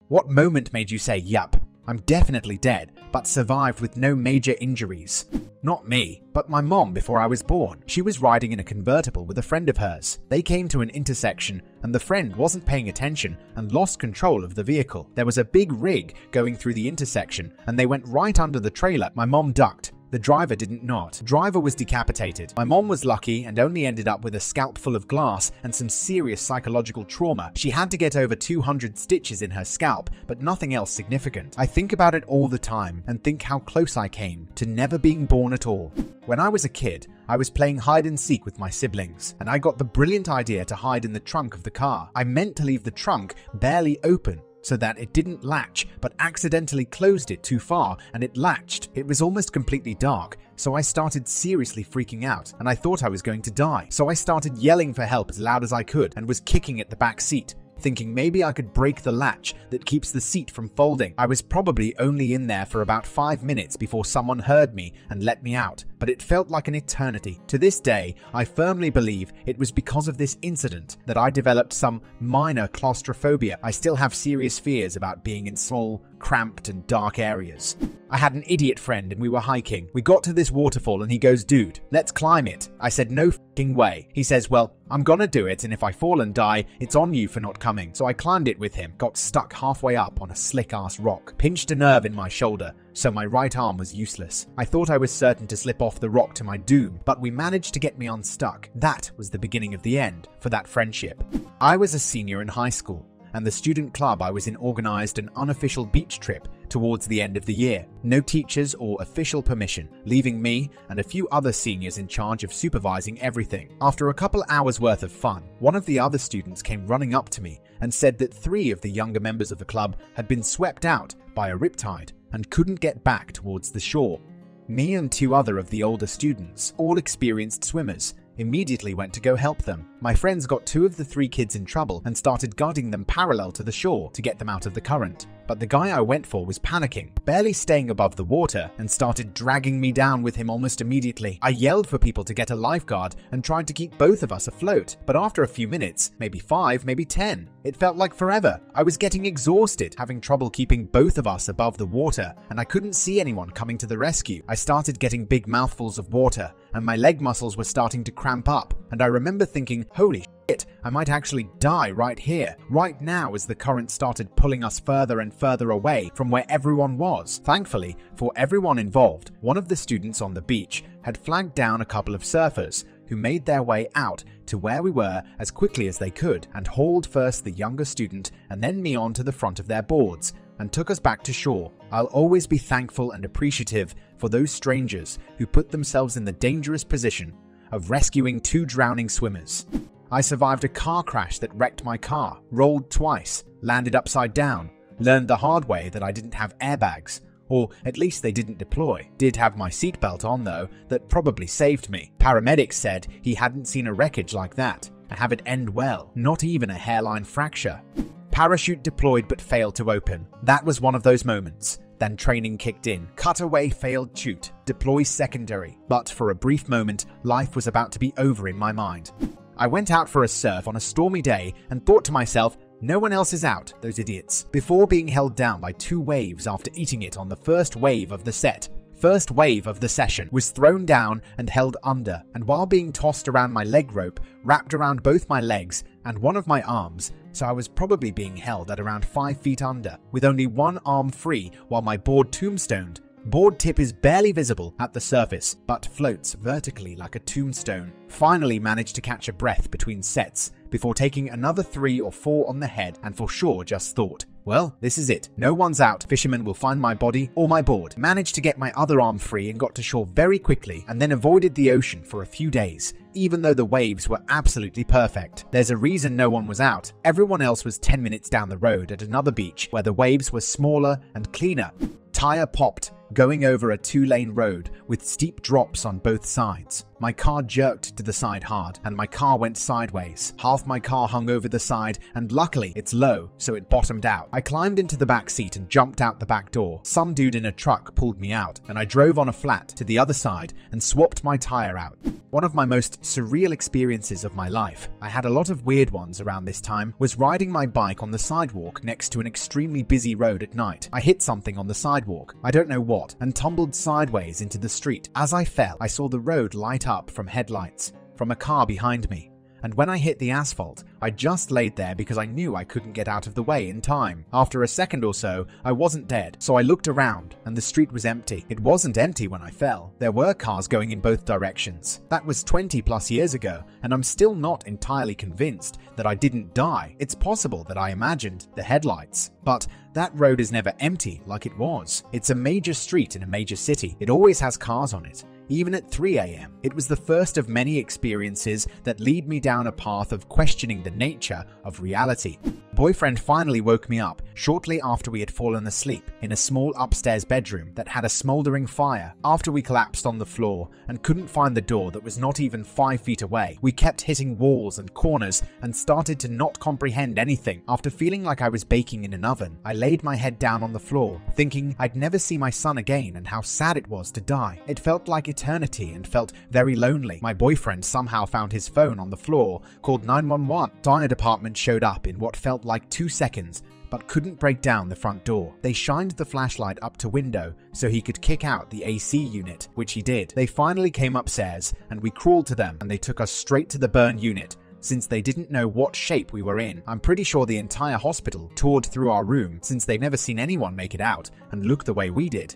What moment made you say, yup, I'm definitely dead, but survived with no major injuries? Not me, but my mom before I was born. She was riding in a convertible with a friend of hers. They came to an intersection and the friend wasn't paying attention and lost control of the vehicle. There was a big rig going through the intersection and they went right under the trailer. My mom ducked. The driver didn't not. Driver was decapitated. My mom was lucky and only ended up with a scalp full of glass and some serious psychological trauma. She had to get over 200 stitches in her scalp, but nothing else significant. I think about it all the time and think how close I came to never being born at all. When I was a kid, I was playing hide and seek with my siblings, and I got the brilliant idea to hide in the trunk of the car. I meant to leave the trunk barely open so that it didn't latch, but accidentally closed it too far and it latched. It was almost completely dark, so I started seriously freaking out and I thought I was going to die. So I started yelling for help as loud as I could and was kicking at the back seat, thinking maybe I could break the latch that keeps the seat from folding. I was probably only in there for about 5 minutes before someone heard me and let me out, but it felt like an eternity. To this day, I firmly believe it was because of this incident that I developed some minor claustrophobia. I still have serious fears about being in small, cramped and dark areas. I had an idiot friend and we were hiking. We got to this waterfall and he goes, "Dude, let's climb it." I said, "No f***ing way." He says, "Well, I'm gonna do it, and if I fall and die, it's on you for not coming." So I climbed it with him, got stuck halfway up on a slick-ass rock, pinched a nerve in my shoulder, so my right arm was useless. I thought I was certain to slip off the rock to my doom, but we managed to get me unstuck. That was the beginning of the end for that friendship. I was a senior in high school, and the student club I was in organized an unofficial beach trip towards the end of the year. No teachers or official permission, leaving me and a few other seniors in charge of supervising everything. After a couple hours worth of fun, one of the other students came running up to me and said that 3 of the younger members of the club had been swept out by a riptide and couldn't get back towards the shore. Me and 2 other of the older students, all experienced swimmers, immediately went to go help them. My friends got 2 of the 3 kids in trouble and started guiding them parallel to the shore to get them out of the current. But the guy I went for was panicking, barely staying above the water, and started dragging me down with him almost immediately. I yelled for people to get a lifeguard and tried to keep both of us afloat, but after a few minutes, maybe 5, maybe 10, it felt like forever. I was getting exhausted, having trouble keeping both of us above the water, and I couldn't see anyone coming to the rescue. I started getting big mouthfuls of water, and my leg muscles were starting to cramp up, and I remember thinking, holy shit, I might actually die right here, right now, as the current started pulling us further and further away from where everyone was. Thankfully, for everyone involved, one of the students on the beach had flagged down a couple of surfers who made their way out to where we were as quickly as they could and hauled first the younger student and then me onto the front of their boards and took us back to shore. I'll always be thankful and appreciative for those strangers who put themselves in the dangerous position of rescuing 2 drowning swimmers. I survived a car crash that wrecked my car, rolled twice, landed upside down, learned the hard way that I didn't have airbags, or at least they didn't deploy. Did have my seatbelt on though, that probably saved me. Paramedics said he hadn't seen a wreckage like that, and have it end well, not even a hairline fracture. Parachute deployed but failed to open. That was one of those moments. Then training kicked in. Cutaway failed chute. Deploy secondary. But for a brief moment, life was about to be over in my mind. I went out for a surf on a stormy day and thought to myself, no one else is out, those idiots, before being held down by 2 waves after eating it on the first wave of the session, was thrown down and held under, and while being tossed around my leg rope, wrapped around both my legs and one of my arms, so I was probably being held at around 5 feet under, with only one arm free while my board tombstoned. Board tip is barely visible at the surface, but floats vertically like a tombstone. Finally managed to catch a breath between sets before taking another 3 or 4 on the head, and for sure just thought, well, this is it. No one's out. Fishermen will find my body or my board. Managed to get my other arm free and got to shore very quickly, and then avoided the ocean for a few days, even though the waves were absolutely perfect. There's a reason no one was out. Everyone else was 10 minutes down the road at another beach where the waves were smaller and cleaner. Tire popped, going over a 2-lane road with steep drops on both sides. My car jerked to the side hard, and my car went sideways. Half my car hung over the side, and luckily it's low, so it bottomed out. I climbed into the back seat and jumped out the back door. Some dude in a truck pulled me out, and I drove on a flat to the other side and swapped my tire out. One of my most surreal experiences of my life, I had a lot of weird ones around this time, was riding my bike on the sidewalk next to an extremely busy road at night. I hit something on the sidewalk, I don't know what, and tumbled sideways into the street. As I fell, I saw the road light up from headlights from a car behind me. And when I hit the asphalt, I just laid there because I knew I couldn't get out of the way in time. After a second or so, I wasn't dead, so I looked around and the street was empty. It wasn't empty when I fell. There were cars going in both directions. That was 20 plus years ago, and I'm still not entirely convinced that I didn't die. It's possible that I imagined the headlights. But that road is never empty like it was. It's a major street in a major city. It always has cars on it. Even at 3 a.m. It was the first of many experiences that lead me down a path of questioning the nature of reality. Boyfriend finally woke me up shortly after we had fallen asleep in a small upstairs bedroom that had a smoldering fire. After we collapsed on the floor and couldn't find the door that was not even 5 feet away, we kept hitting walls and corners and started to not comprehend anything. After feeling like I was baking in an oven, I laid my head down on the floor, thinking I'd never see my son again and how sad it was to die. It felt like eternity and felt very lonely. My boyfriend somehow found his phone on the floor, called 911. Fire department showed up in what felt like 2 seconds, but couldn't break down the front door. They shined the flashlight up to window so he could kick out the AC unit, which he did. They finally came upstairs and we crawled to them, and they took us straight to the burn unit since they didn't know what shape we were in. I'm pretty sure the entire hospital toured through our room since they've never seen anyone make it out and look the way we did.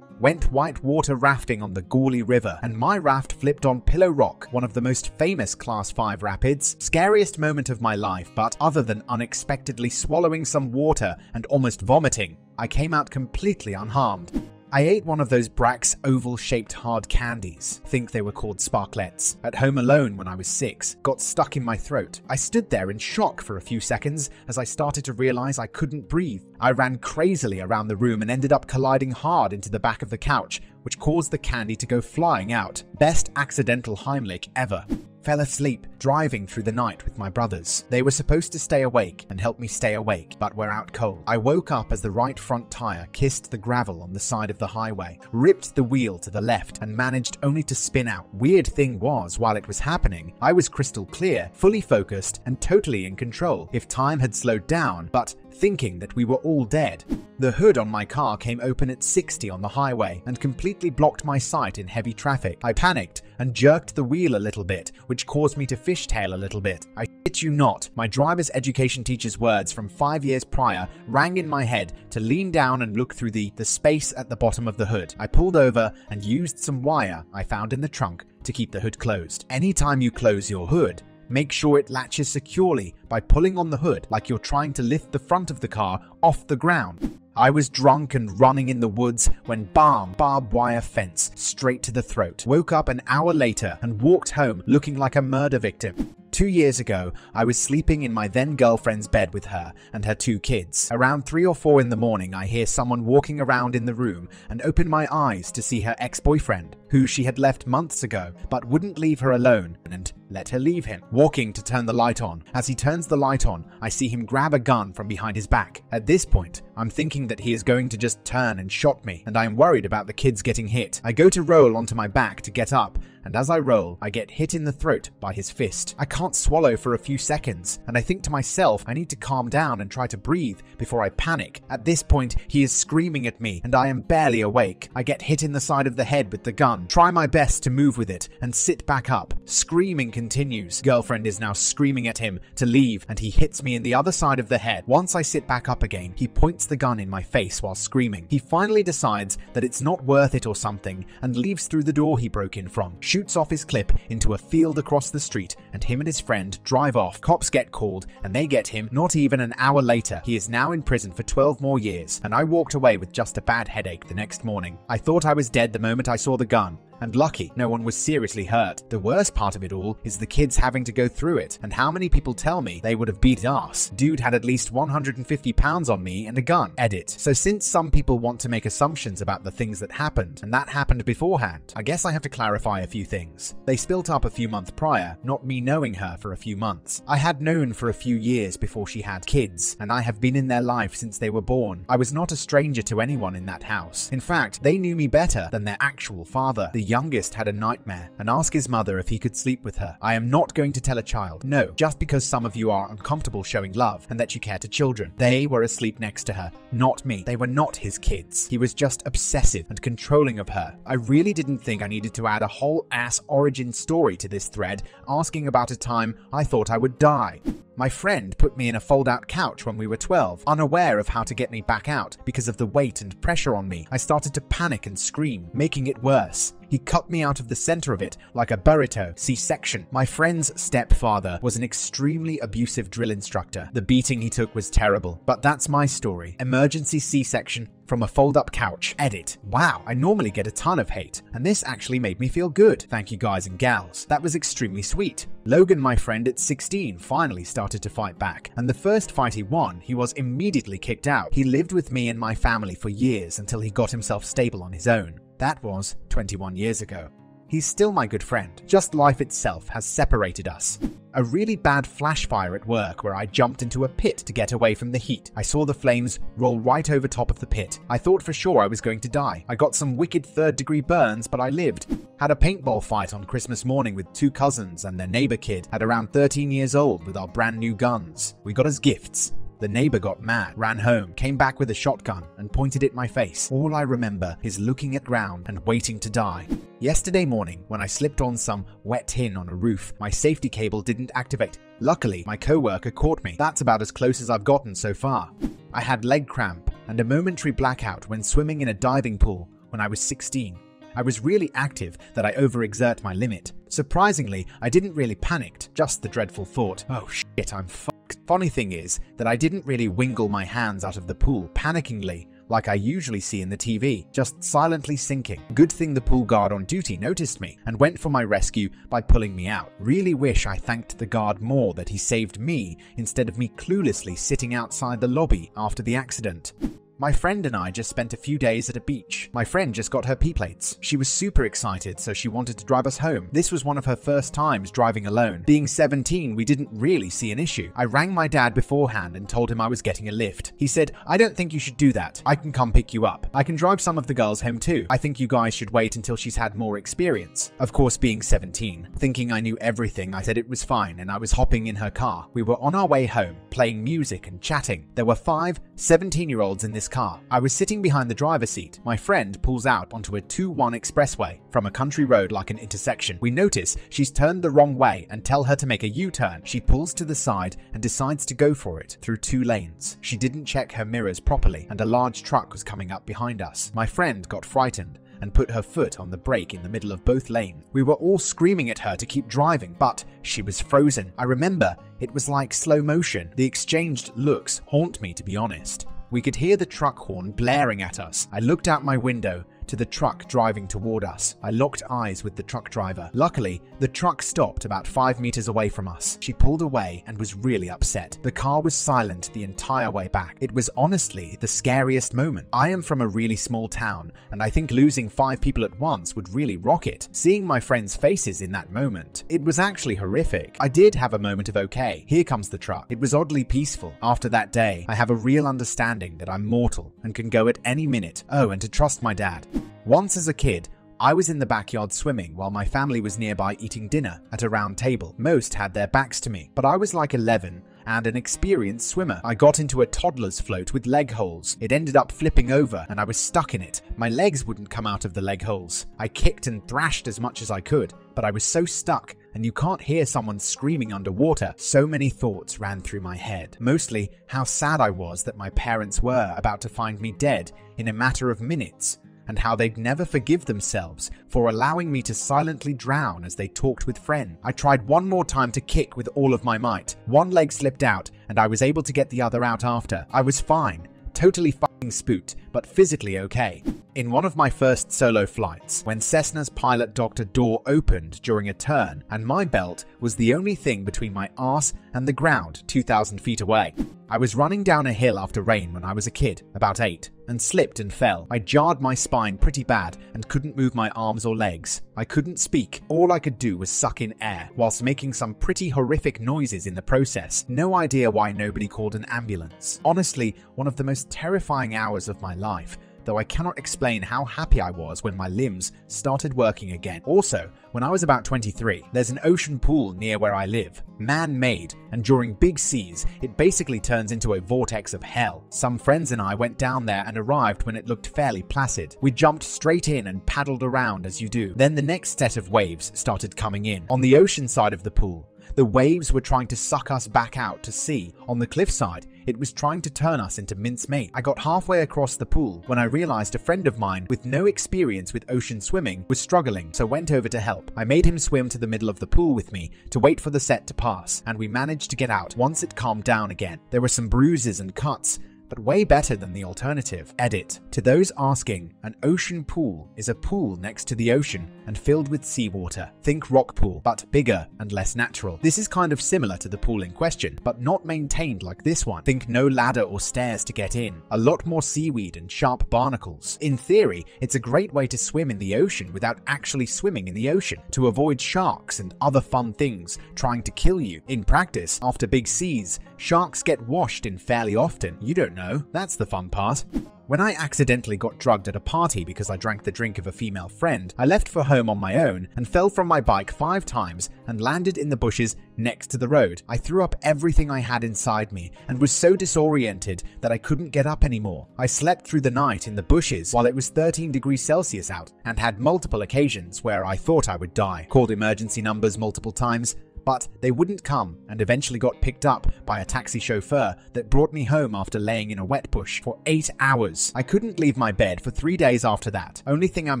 Went whitewater rafting on the Gauley River, and my raft flipped on Pillow Rock, one of the most famous Class 5 rapids. Scariest moment of my life, but other than unexpectedly swallowing some water and almost vomiting, I came out completely unharmed. I ate one of those Brax oval-shaped hard candies, think they were called sparklets, at home alone when I was 6, got stuck in my throat. I stood there in shock for a few seconds as I started to realize I couldn't breathe. I ran crazily around the room and ended up colliding hard into the back of the couch, which caused the candy to go flying out. Best accidental Heimlich ever. Fell asleep, driving through the night with my brothers. They were supposed to stay awake and help me stay awake, but were out cold. I woke up as the right front tire kissed the gravel on the side of the highway, ripped the wheel to the left, and managed only to spin out. Weird thing was, while it was happening, I was crystal clear, fully focused, and totally in control. If time had slowed down, but thinking that we were all dead. The hood on my car came open at 60 on the highway and completely blocked my sight in heavy traffic. I panicked and jerked the wheel a little bit, which caused me to fishtail a little bit. I shit you not, my driver's education teacher's words from 5 years prior rang in my head to lean down and look through the space at the bottom of the hood. I pulled over and used some wire I found in the trunk to keep the hood closed. Anytime you close your hood, make sure it latches securely by pulling on the hood like you're trying to lift the front of the car off the ground. I was drunk and running in the woods when barbed wire fence straight to the throat. Woke up an hour later and walked home looking like a murder victim. 2 years ago, I was sleeping in my then girlfriend's bed with her and her 2 kids. Around 3 or 4 in the morning, I hear someone walking around in the room and open my eyes to see her ex-boyfriend, who she had left months ago, but wouldn't leave her alone and let her leave him. Walking to turn the light on. As he turns the light on, I see him grab a gun from behind his back. At this point, I'm thinking that he is going to just turn and shot me, and I am worried about the kids getting hit. I go to roll onto my back to get up, and as I roll, I get hit in the throat by his fist. I can't swallow for a few seconds, and I think to myself I need to calm down and try to breathe before I panic. At this point, he is screaming at me, and I am barely awake. I get hit in the side of the head with the gun, try my best to move with it, and sit back up. Screaming continues. Girlfriend is now screaming at him to leave, and he hits me in the other side of the head. Once I sit back up again, he points the gun in my face while screaming. He finally decides that it's not worth it or something, and leaves through the door he broke in from. Shoots off his clip into a field across the street, and him and his friend drive off. Cops get called, and they get him. Not even an hour later, he is now in prison for 12 more years, and I walked away with just a bad headache the next morning. I thought I was dead the moment I saw the gun, And lucky, no one was seriously hurt. The worst part of it all is the kids having to go through it, and how many people tell me they would have beat ass. Dude had at least 150 pounds on me and a gun. Edit. So since some people want to make assumptions about the things that happened, and that happened beforehand, I guess I have to clarify a few things. They split up a few months prior, not me knowing her for a few months. I had known for a few years before she had kids, and I have been in their life since they were born. I was not a stranger to anyone in that house. In fact, they knew me better than their actual father. The youngest had a nightmare and asked his mother if he could sleep with her. I am not going to tell a child, no, just because some of you are uncomfortable showing love and that you care to children. They were asleep next to her, not me. They were not his kids. He was just obsessive and controlling of her. I really didn't think I needed to add a whole ass origin story to this thread, asking about a time I thought I would die. My friend put me in a fold-out couch when we were 12, unaware of how to get me back out because of the weight and pressure on me. I started to panic and scream, making it worse. He cut me out of the center of it like a burrito, C-section. My friend's stepfather was an extremely abusive drill instructor. The beating he took was terrible, but that's my story. Emergency C-section from a fold-up couch. Edit. Wow, I normally get a ton of hate, and this actually made me feel good. Thank you guys and gals. That was extremely sweet. Logan, my friend at 16, finally started to fight back, and the first fight he won, he was immediately kicked out. He lived with me and my family for years until he got himself stable on his own. That was 21 years ago. He's still my good friend, just life itself has separated us. A really bad flash fire at work where I jumped into a pit to get away from the heat. I saw the flames roll right over top of the pit. I thought for sure I was going to die. I got some wicked third-degree burns, but I lived. Had a paintball fight on Christmas morning with two cousins and their neighbor kid at around 13 years old with our brand new guns. We got as gifts. The neighbor got mad, ran home, came back with a shotgun, and pointed at my face. All I remember is looking at ground and waiting to die. Yesterday morning, when I slipped on some wet tin on a roof, my safety cable didn't activate. Luckily, my coworker caught me. That's about as close as I've gotten so far. I had leg cramp and a momentary blackout when swimming in a diving pool when I was 16. I was really active that I overexert my limit. Surprisingly, I didn't really panic, just the dreadful thought, oh shit, I'm fucked. Funny thing is that I didn't really wingle my hands out of the pool panickingly like I usually see in the TV, just silently sinking. Good thing the pool guard on duty noticed me and went for my rescue by pulling me out. Really wish I thanked the guard more that he saved me instead of me cluelessly sitting outside the lobby after the accident. My friend and I just spent a few days at a beach. My friend just got her P-plates. She was super excited, so she wanted to drive us home. This was one of her first times driving alone. Being 17, we didn't really see an issue. I rang my dad beforehand and told him I was getting a lift. He said, I don't think you should do that. I can come pick you up. I can drive some of the girls home too. I think you guys should wait until she's had more experience. Of course, being 17, thinking I knew everything, I said it was fine and I was hopping in her car. We were on our way home, playing music and chatting. There were 5 17-year-olds in this car. I was sitting behind the driver's seat. My friend pulls out onto a 2-1 expressway from a country road like an intersection. We notice she's turned the wrong way and tell her to make a U-turn. She pulls to the side and decides to go for it through 2 lanes. She didn't check her mirrors properly and a large truck was coming up behind us. My friend got frightened and put her foot on the brake in the middle of both lanes. We were all screaming at her to keep driving, but she was frozen. I remember it was like slow motion. The exchanged looks haunt me, to be honest. We could hear the truck horn blaring at us. I looked out my window to the truck driving toward us. I locked eyes with the truck driver. Luckily, the truck stopped about 5 meters away from us. She pulled away and was really upset. The car was silent the entire way back. It was honestly the scariest moment. I am from a really small town, and I think losing 5 people at once would really rock it. Seeing my friends' faces in that moment, it was actually horrific. I did have a moment of okay, here comes the truck. It was oddly peaceful. After that day, I have a real understanding that I'm mortal and can go at any minute. Oh, and to trust my dad. Once as a kid, I was in the backyard swimming while my family was nearby eating dinner at a round table. Most had their backs to me, but I was like 11 and an experienced swimmer. I got into a toddler's float with leg holes. It ended up flipping over and I was stuck in it. My legs wouldn't come out of the leg holes. I kicked and thrashed as much as I could, but I was so stuck and you can't hear someone screaming underwater. So many thoughts ran through my head. Mostly how sad I was that my parents were about to find me dead in a matter of minutes, and how they'd never forgive themselves for allowing me to silently drown as they talked with friends. I tried one more time to kick with all of my might. One leg slipped out and I was able to get the other out after. I was fine, totally fucking spooked, but physically okay. In one of my first solo flights, when Cessna's pilot doctor door opened during a turn and my belt was the only thing between my arse and the ground 2,000 feet away. I was running down a hill after rain when I was a kid, about 8, and slipped and fell. I jarred my spine pretty bad and couldn't move my arms or legs. I couldn't speak. All I could do was suck in air, whilst making some pretty horrific noises in the process. No idea why nobody called an ambulance. Honestly, one of the most terrifying hours of my life, though I cannot explain how happy I was when my limbs started working again. Also, when I was about 23, there's an ocean pool near where I live, man-made, and during big seas, it basically turns into a vortex of hell. Some friends and I went down there and arrived when it looked fairly placid. We jumped straight in and paddled around as you do. Then the next set of waves started coming in. On the ocean side of the pool, the waves were trying to suck us back out to sea. On the cliffside, it was trying to turn us into mincemeat. I got halfway across the pool when I realized a friend of mine with no experience with ocean swimming was struggling, so went over to help. I made him swim to the middle of the pool with me to wait for the set to pass, and we managed to get out once it calmed down again. There were some bruises and cuts, but way better than the alternative. Edit. To those asking, an ocean pool is a pool next to the ocean and filled with seawater. Think rock pool, but bigger and less natural. This is kind of similar to the pool in question, but not maintained like this one. Think no ladder or stairs to get in. A lot more seaweed and sharp barnacles. In theory, it's a great way to swim in the ocean without actually swimming in the ocean, to avoid sharks and other fun things trying to kill you. In practice, after big seas, sharks get washed in fairly often. You don't know. That's the fun part. When I accidentally got drugged at a party because I drank the drink of a female friend, I left for home on my own and fell from my bike 5 times and landed in the bushes next to the road. I threw up everything I had inside me and was so disoriented that I couldn't get up anymore. I slept through the night in the bushes while it was 13 degrees Celsius out and had multiple occasions where I thought I would die. Called emergency numbers multiple times, but they wouldn't come, and eventually got picked up by a taxi chauffeur that brought me home after laying in a wet bush for 8 hours. I couldn't leave my bed for 3 days after that. Only thing I'm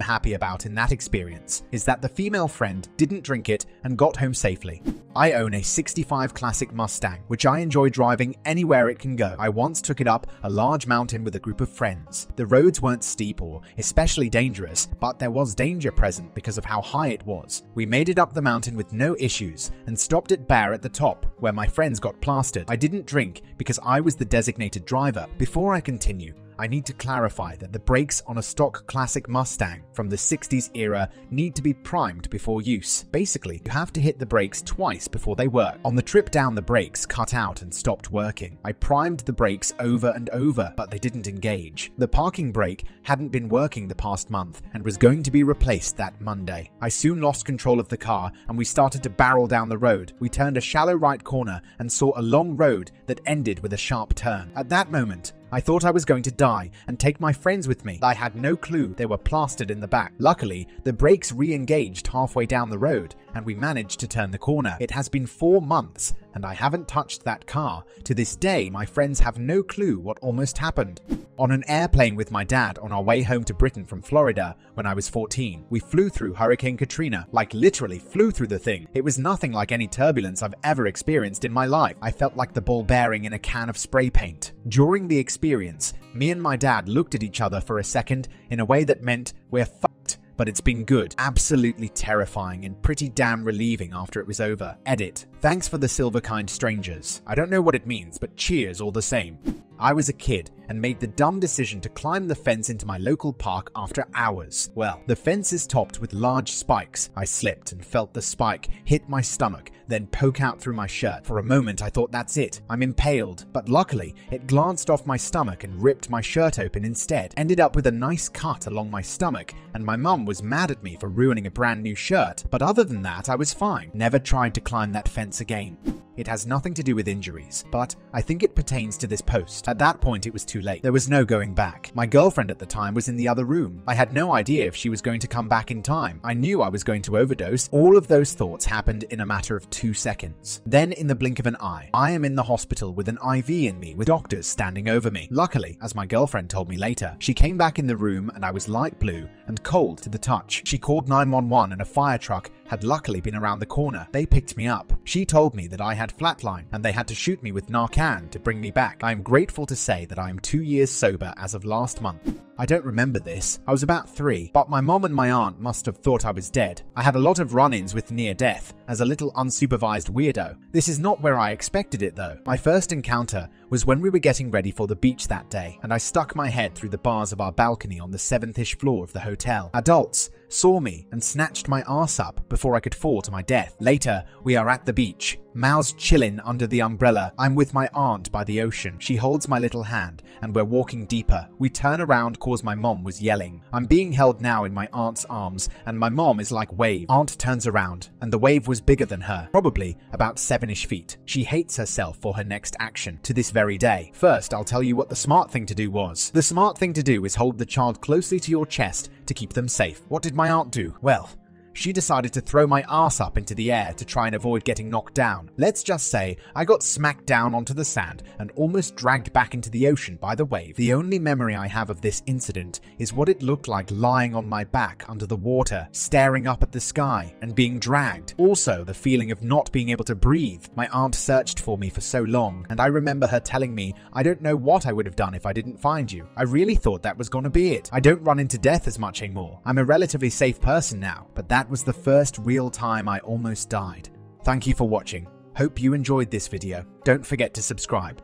happy about in that experience is that the female friend didn't drink it and got home safely. I own a 65 Classic Mustang, which I enjoy driving anywhere it can go. I once took it up a large mountain with a group of friends. The roads weren't steep or especially dangerous, but there was danger present because of how high it was. We made it up the mountain with no issues and stopped at Bear at the top, where my friends got plastered. I didn't drink because I was the designated driver. Before I continue, I need to clarify that the brakes on a stock classic Mustang from the 60s era need to be primed before use. Basically, you have to hit the brakes twice before they work. On the trip down, the brakes cut out and stopped working. I primed the brakes over and over, but they didn't engage. The parking brake hadn't been working the past month and was going to be replaced that Monday. I soon lost control of the car and we started to barrel down the road. We turned a shallow right corner and saw a long road that ended with a sharp turn. At that moment, I thought I was going to die and take my friends with me. I had no clue they were plastered in the back. Luckily, the brakes re-engaged halfway down the road and we managed to turn the corner. It has been 4 months and I haven't touched that car. To this day, my friends have no clue what almost happened. On an airplane with my dad on our way home to Britain from Florida when I was 14, we flew through Hurricane Katrina. Like literally flew through the thing. It was nothing like any turbulence I've ever experienced in my life. I felt like the ball bearing in a can of spray paint. During the experience, me and my dad looked at each other for a second in a way that meant we're fucked. But it's been good. Absolutely terrifying and pretty damn relieving after it was over. Edit. Thanks for the silver kind strangers. I don't know what it means, but cheers all the same. I was a kid and made the dumb decision to climb the fence into my local park after hours. Well, the fence is topped with large spikes. I slipped and felt the spike hit my stomach, then poke out through my shirt. For a moment I thought that's it, I'm impaled, but luckily it glanced off my stomach and ripped my shirt open instead. Ended up with a nice cut along my stomach, and my mum was mad at me for ruining a brand new shirt, but other than that I was fine. Never tried to climb that fence again. It has nothing to do with injuries, but I think it pertains to this post. At that point it was too late. There was no going back. My girlfriend at the time was in the other room. I had no idea if she was going to come back in time. I knew I was going to overdose. All of those thoughts happened in a matter of 2 seconds. Then in the blink of an eye, I am in the hospital with an IV in me with doctors standing over me. Luckily, as my girlfriend told me later, she came back in the room and I was light blue and cold to the touch. She called 911 and a fire truck had luckily been around the corner. They picked me up. She told me that I had flatline and they had to shoot me with Narcan to bring me back. I am grateful to say that I am 2 years sober as of last month. I don't remember this. I was about 3, but my mom and my aunt must have thought I was dead. I had a lot of run-ins with near death as a little unsupervised weirdo. This is not where I expected it though. My first encounter was when we were getting ready for the beach that day, and I stuck my head through the bars of our balcony on the 7th-ish floor of the hotel. Adults saw me and snatched my arse up before I could fall to my death. Later, we are at the beach, Mao's chillin' under the umbrella. I'm with my aunt by the ocean. She holds my little hand, and we're walking deeper. We turn around cause my mom was yelling. I'm being held now in my aunt's arms, and my mom is like wave. Aunt turns around, and the wave was bigger than her, probably about 7-ish feet. She hates herself for her next action, to this very day. First, I'll tell you what the smart thing to do was. The smart thing to do is hold the child closely to your chest to keep them safe. What did my aunt do? Well, she decided to throw my ass up into the air to try and avoid getting knocked down. Let's just say I got smacked down onto the sand and almost dragged back into the ocean by the wave. The only memory I have of this incident is what it looked like lying on my back under the water, staring up at the sky and being dragged. Also, the feeling of not being able to breathe. My aunt searched for me for so long, and I remember her telling me, I don't know what I would have done if I didn't find you. I really thought that was gonna be it. I don't run into death as much anymore. I'm a relatively safe person now, but that was the first real time I almost died. Thank you for watching. Hope you enjoyed this video. Don't forget to subscribe.